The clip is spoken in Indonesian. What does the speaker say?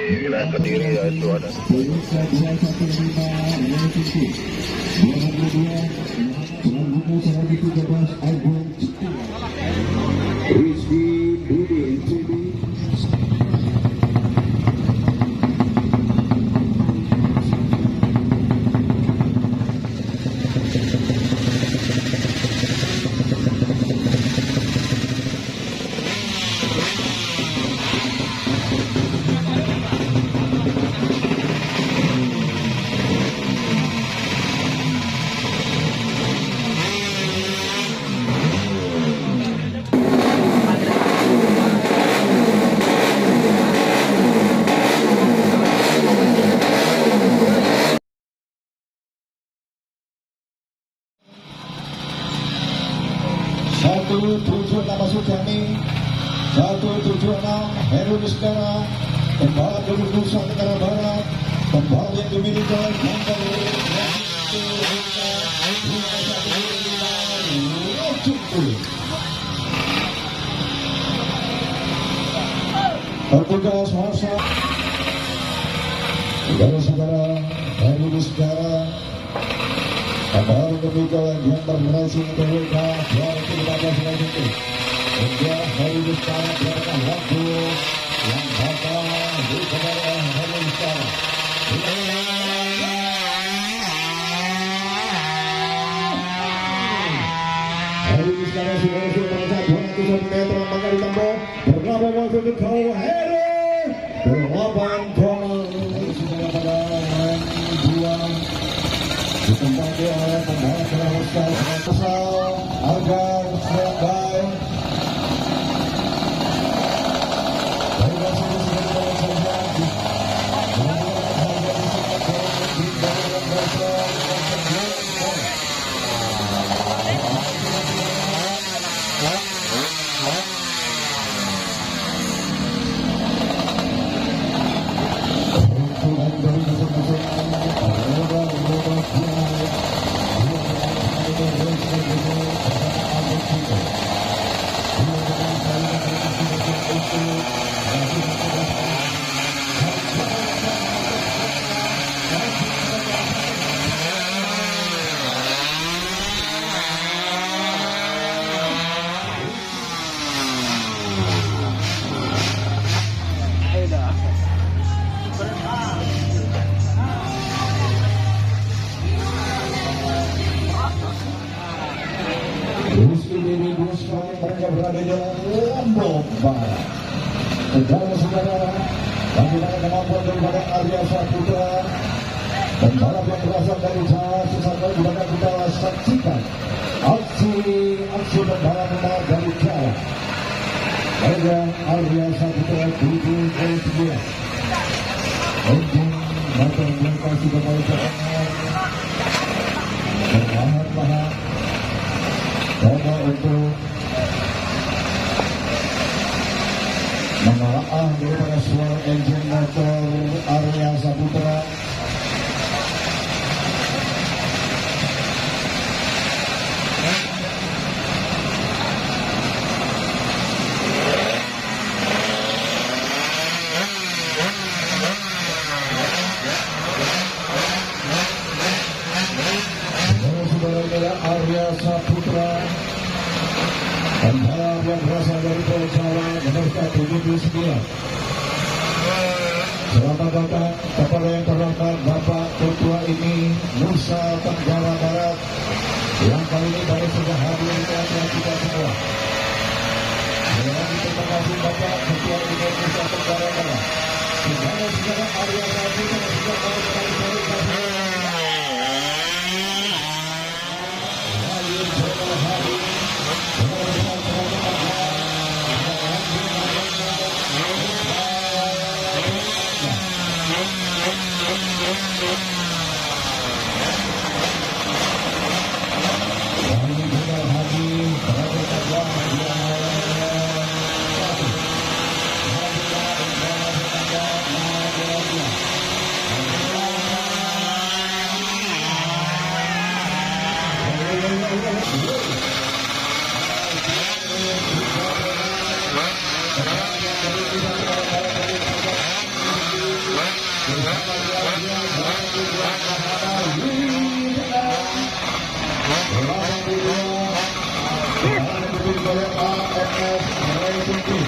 wilayah Kediri, yaitu ada Rizky Budi NCB. Satu tujuh nama Sujani, 176 Heru Niskara, pembalap dari Nusa Tenggara Barat, pembalap yang dimiliki oleh petugas masa saudara-saudara Heru Niskara, pembalap dimiliki oleh Gembar Racing TWK 2015 itu. Hingga Heru Niskara berada waktu yang bakal dikejar Heru Niskara. Heru Niskara sudah melesat 200 meter maka ditambah berapa waktu untuk kau Heru 8 sudah pada dua ditempati oleh pembalap Heru Niskara agar standby. Mereka berada di Lombok Barat. Saudara-saudara, bagaimana kemampuan daripada Arya Saputra, pembalap yang berasal dari Jawa Susana, juga kita saksikan aksi pembalap dari Jawa. Ada Arya Saputra 7-9. Untuk motor mereka sudah mulai terangkat, berlahan-lahan coba untuk menelaah daripada suara engine motor Arya Saputra. Saudara-saudara, Arya Saputra, pembalap yang berasal dari Pulau Jawa, nomor 79. Selamat datang kepada yang terhormat Bapak Ketua ini Nusa Tenggara Barat, yang kali ini baru sudah hadir di acara kita semua. Terima kasih Bapak Ketua ini Nusa Tenggara Barat. Saudara-saudara, Arya Saputra sudah mulai Tungki.